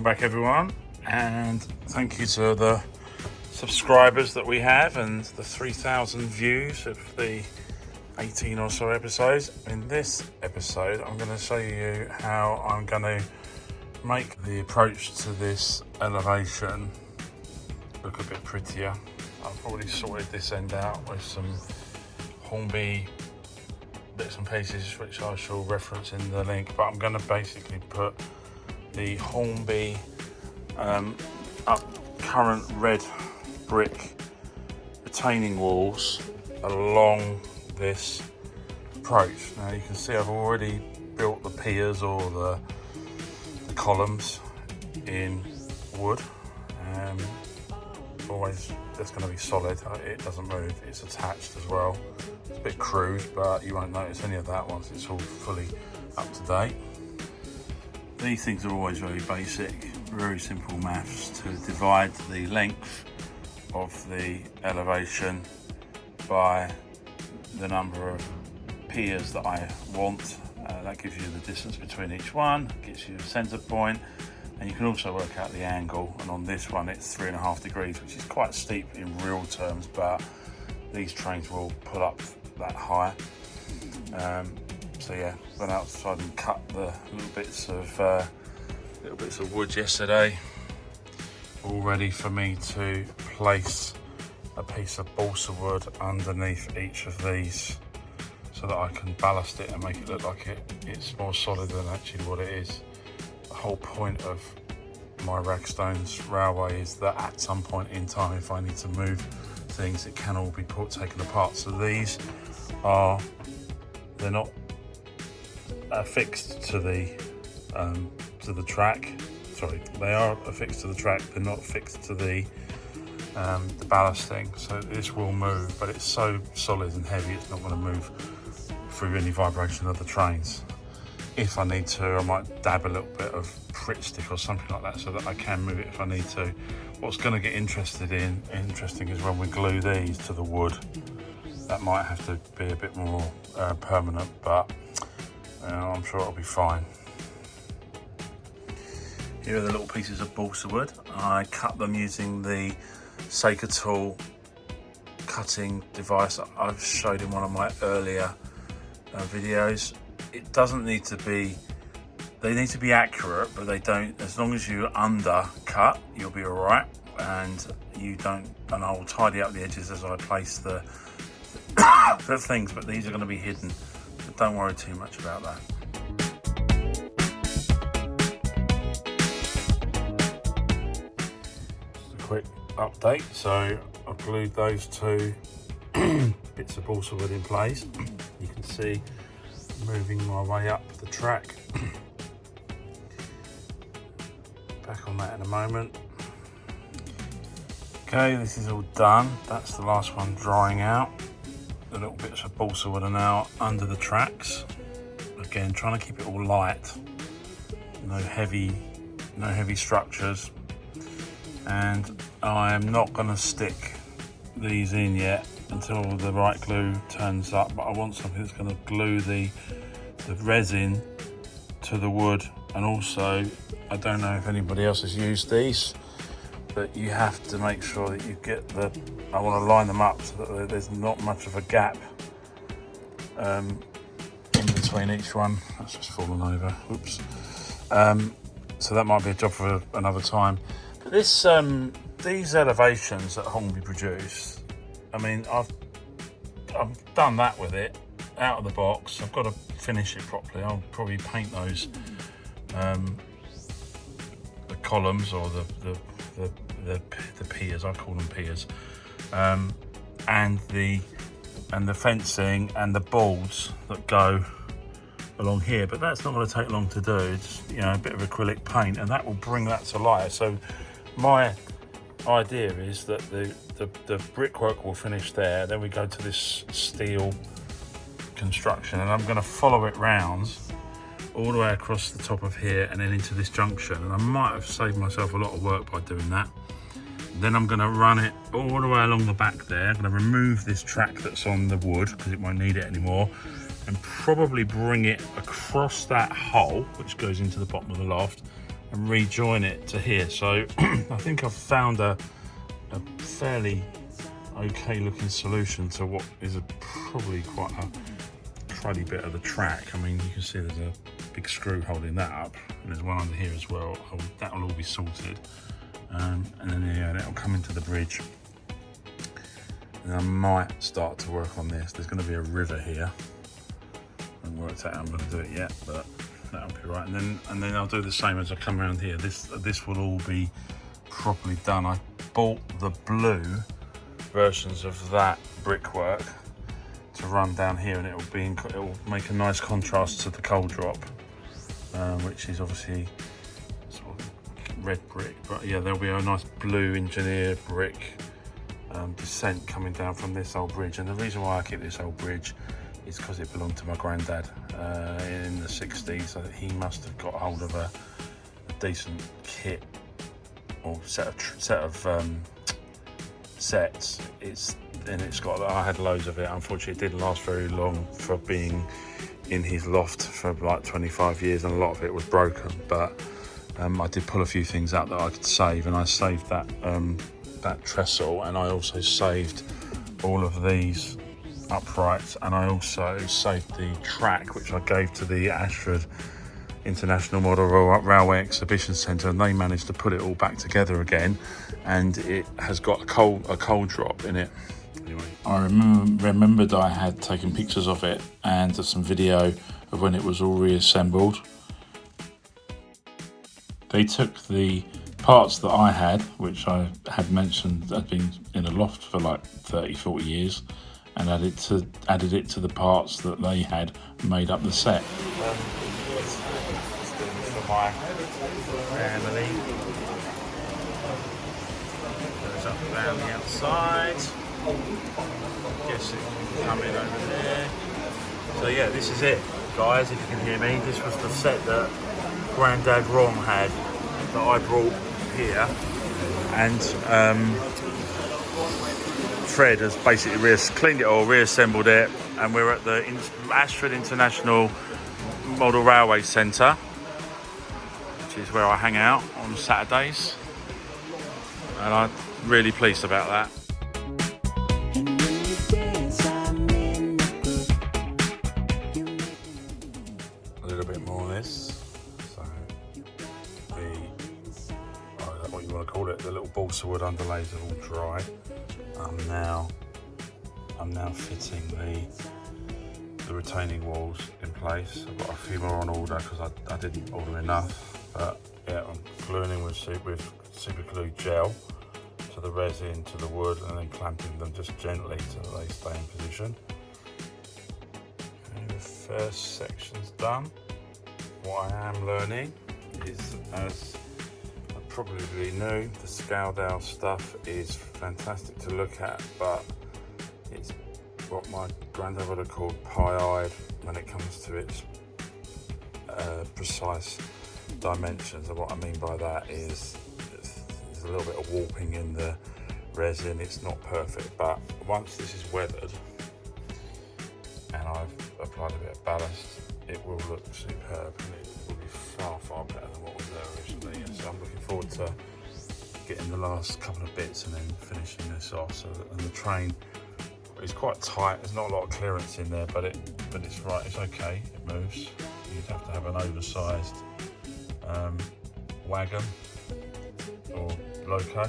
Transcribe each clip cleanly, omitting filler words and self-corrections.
Welcome back everyone, and thank you to the subscribers that we have and the 3,000 views of the 18 or so episodes. In this episode I'm going to show you how I'm going to make the approach to this elevation look a bit prettier. I've already sorted this end out with some Hornby bits and pieces which I shall reference in the link, but I'm going to basically put the Hornby up current red brick retaining walls along this approach. Now you can see I've already built the piers or the columns in wood. Always that's going to be solid, it doesn't move, it's attached as well. It's a bit crude, but you won't notice any of that once it's all fully up to date. These things are always very basic, very simple maths to divide the length of the elevation by the number of piers that I want. That gives you the distance between each one, gives you the centre point, and you can also work out the angle. And on this one it's 3.5 degrees, which is quite steep in real terms, but these trains will pull up that high. So yeah, went outside and cut the little bits of wood yesterday, all ready for me to place a piece of balsa wood underneath each of these so that I can ballast it and make it look like it's more solid than actually what it is. The whole point of my Ragstones railway is that at some point in time, if I need to move things, it can all be taken apart. So these they're not affixed to the track. Sorry, they are affixed to the track. They're not fixed to the ballasting. So this will move, but it's so solid and heavy, it's not going to move through any vibration of the trains. If I need to, I might dab a little bit of Pritt stick or something like that so that I can move it if I need to. What's going to get interesting is when we glue these to the wood. That might have to be a bit more permanent, but I'm sure it'll be fine. Here are the little pieces of balsa wood. I cut them using the Saker tool cutting device I've showed in one of my earlier videos. It doesn't need to be, they need to be accurate, but they don't, as long as you undercut, you'll be all right. And I'll tidy up the edges as I place the things, but these are going to be hidden, so don't worry too much about that. Just a quick update. So I've glued those two bits of balsa wood in place. You can see moving my way up the track. Back on that in a moment. Okay, this is all done. That's the last one drying out. The little bits of balsa wood are now under the tracks. Again, trying to keep it all light. No heavy structures. And I am not going to stick these in yet until the right glue turns up, but I want something that's going to glue the resin to the wood. And also, I don't know if anybody else has used these, but you have to make sure that you get I want to line them up so that there's not much of a gap in between each one. That's just fallen over, oops. So that might be a job for another time. But these elevations that Hornby produce, I mean, I've done that with it out of the box. I've got to finish it properly. I'll probably paint those the columns or the piers. I call them piers, and the fencing and the boards that go along here. But that's not going to take long to do. It's a bit of acrylic paint, and that will bring that to life. So my idea is that the brickwork will finish there, then we go to this steel construction, and I'm going to follow it round all the way across the top of here and then into this junction. And I might have saved myself a lot of work by doing that. Then I'm going to run it all the way along the back there. I'm going to remove this track that's on the wood because it won't need it anymore, and probably bring it across that hole which goes into the bottom of the loft and rejoin it to here. So I think I've found a fairly okay looking solution to what is probably quite a cruddy bit of the track. I mean, you can see there's a big screw holding that up, and there's one under here as well. That will all be sorted, and then yeah, it'll come into the bridge. And I might start to work on this. There's going to be a river here. I haven't worked out how I'm going to do it yet, but that'll be right. And then I'll do the same as I come around here. This will all be properly done. I bought the blue versions of that brickwork to run down here, and it'll make a nice contrast to the coal drop, which is obviously sort of red brick. But yeah, there'll be a nice blue engineered brick descent coming down from this old bridge. And the reason why I keep this old bridge is because it belonged to my granddad in the 60s. So he must have got hold of a decent kit or set of sets. I had loads of it. Unfortunately, it didn't last very long for being in his loft for like 25 years, and a lot of it was broken. But I did pull a few things out that I could save, and I saved that trestle, and I also saved all of these uprights, and I also saved the track, which I gave to the Ashford International Model Railway Exhibition Centre, and they managed to put it all back together again, and it has got a coal drop in it. Anyway, I remembered I had taken pictures of it and some video of when it was all reassembled. They took the parts that I had, which I had mentioned had been in a loft for like 30-40 years, and added it to the parts that they had made up the set. For my family. Goes up around the outside. Guess it can come in over there. So yeah, this is it, guys, if you can hear me. This was the set that Grandad Ron had that I brought here, and Fred has basically cleaned it all, reassembled it, and we're at the Ashford International Model Railway Centre, which is where I hang out on Saturdays, and I'm really pleased about that. A little bit more of this. So what you want to call it, the little balsa wood underlays are all dry. I'm now fitting the retaining walls in place. I've got a few more on order because I didn't order enough, but yeah, I'm gluing in with super glue gel to the resin, to the wood, and then clamping them just gently so they stay in position. Okay, the first section's done. What I am learning is, as I probably knew, the Skaledale stuff is fantastic to look at, but it's what my granddad would have called pie-eyed when it comes to its precise dimensions. And what I mean by that is there's a little bit of warping in the resin. It's not perfect, but once this is weathered and I've applied a bit of ballast, it will look superb, and it will be far better than what was there originally. And so I'm looking forward to getting the last couple of bits and then finishing this off. And the train is quite tight. There's not a lot of clearance in there, but it's right. It's okay. It moves. You'd have to have an oversized wagon or loco.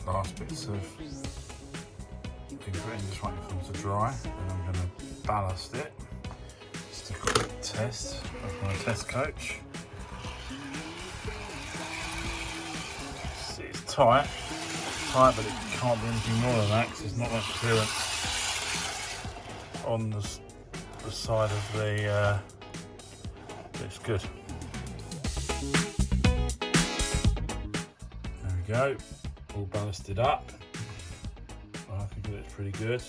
Last bits of putting, just waiting for them to dry, and I'm going to ballast it. Just a quick test of my test coach. See, it's tight, but it can't be anything more than that because there's not much clearance on the side of the. It's good. There we go, all ballasted up. I think it looks pretty good.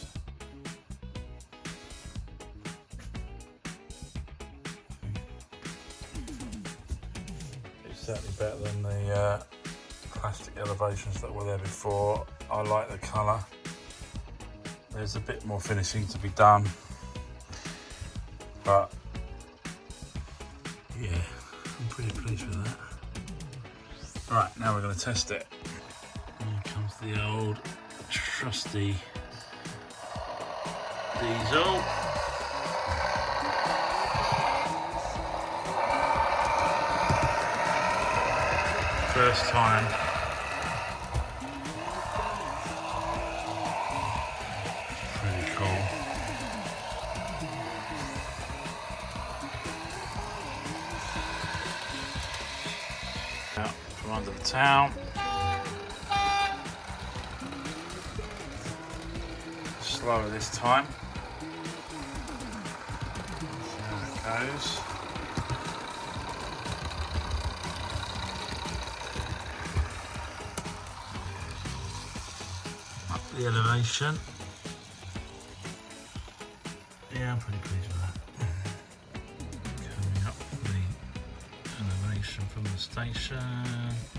It's certainly better than the plastic elevations that were there before. I like the colour. There's a bit more finishing to be done, but yeah, I'm pretty pleased with that. Right, now we're going to test it. Here comes the old trusty diesel. First time. Pretty cool. Out from under the town. Slower this time. See how it goes. Up the elevation. Yeah, I'm pretty pleased with that. Coming up the elevation from the station.